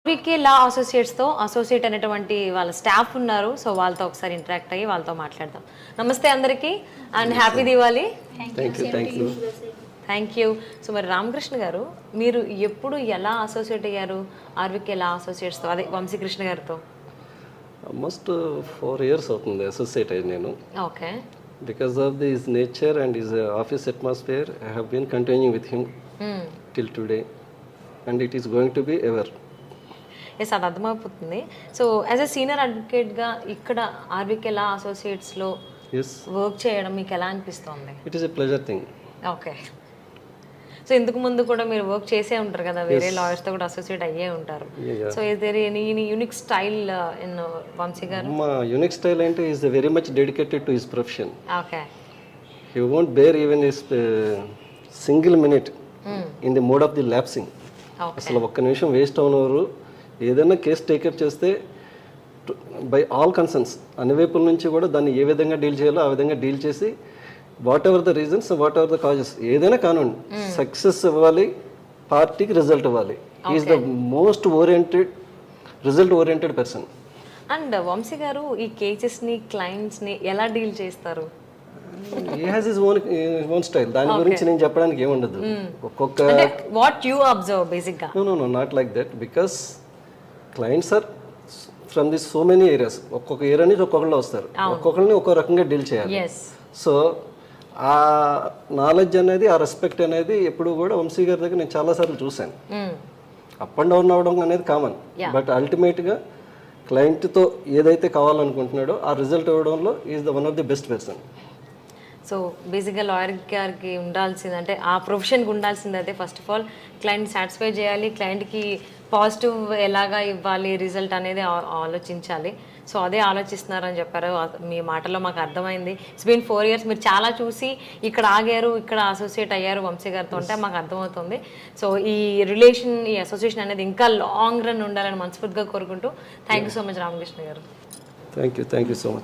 ఆర్వికే లా అసోసియేట్స్తో associate అనేటువంటి వాళ్ళ staff ఉన్నారు. సో వాళ్ళతో ఒకసారి ఇంటరాక్ట్ అయ్యి వాళ్ళతో మాట్లాడదాం. నమస్తే అందరికీ and happy Diwali. Thank you. So మరి రామకృష్ణ గారు, మీరు ఎప్పుడు ఎలా అసోసియేట్ అయ్యారు ఆర్వికే లా అసోసియేట్స్తో, అదే వంశీకృష్ణ గారితో? ఆల్మోస్ట్ 4 years అవుతుంది అసోసియేట్ అయ్యి నేను. Okay. Because of his nature and his office atmosphere, I have been continuing with him till today, and it is going to be ever. Yes, అది అర్థమైపోతుంది. సో యాజ్ ఎ సీనియర్ అడ్వకేట్గా ఇక్కడ RVK లా అసోసియేట్స్లో Yes, work చేయడం మీకు ఎలా అనిపిస్తుంది? it is a pleasure thing. Okay. So ఇంతకు ముందు కూడా మీరు వర్క్ చేసే ఉంటారు కదా, వేరే లాయర్స్తో కూడా అసోసియేట్ అయ్యే ఉంటారు. Yeah. So is there any unique style in Vamsi గారు? మా యూనిక్ స్టైల్ అంటే is very much dedicated to his profession. Okay. He won't bear even a single minute in the mode of the lapsing. అసలు ఒక్క నిమిషం waste అవునవారు. ఏదైనా case take up చేస్తే by all concerns అన్ని వైపుల నుంచి కూడా దాన్ని ఏ విధంగా డీల్ చేయాలో ఆ విధంగా డీల్ చేసి whatever the reasons, whatever the causes, ఏదైనా కానివ్వండి, సక్సెస్ ఇవ్వాలి, పార్టీకి రిజల్ట్ ఇవ్వాలి. Is the most oriented, result oriented person. And Vamsi గారు ఈ కేసెస్ని, క్లయింట్స్ని ఎలా డీల్ చేస్తారు? He has his own style. దాని గురించి నేను చెప్పడానికి ఏముండదు. ఒక్కొక్క వాట్ యూ అబ్జర్వ్ బేసిక్గా? No not like that, because clients are from this so many areas. ఒక్కొక్క ఏరియా నుంచి ఒక్కొక్కళ్ళు వస్తారు, ఒక్కొక్కరిని ఒక్కో రకంగా డీల్ చేయాలి. సో ఆ నాలెడ్జ్ అనేది, ఆ రెస్పెక్ట్ అనేది ఎప్పుడు కూడా వంశీ గారి దగ్గర నేను చాలాసార్లు చూశాను. అప్ అండ్ డౌన్ అవ్వడం అనేది కామన్, బట్ అల్టిమేట్గా క్లయింట్తో ఏదైతే కావాలనుకుంటున్నాడో ఆ రిజల్ట్ ఇవ్వడంలో is the one of the best person. So బేసిక్గా లాయర్ గారికి ఉండాల్సింది, అంటే ఆ ప్రొఫెషన్కి ఉండాల్సింది అయితే first of all client satisfy చేయాలి, క్లయింట్కి పాజిటివ్ ఎలాగా ఇవ్వాలి రిజల్ట్ అనేది ఆలోచించాలి. సో అదే ఆలోచిస్తున్నారని చెప్పారు మీ మాటలో, మాకు అర్థమైంది. It's been 4 years. మీరు చాలా చూసి ఇక్కడ ఆగారు, ఇక్కడ అసోసియేట్ అయ్యారు వంశీ గారితో అంటే మాకు అర్థమవుతుంది. సో ఈ రిలేషన్, ఈ అసోసియేషన్ అనేది ఇంకా లాంగ్ రన్ ఉండాలని మనస్ఫూర్తిగా కోరుకుంటూ thank you so much Ramakrishna garu. Thank you so much.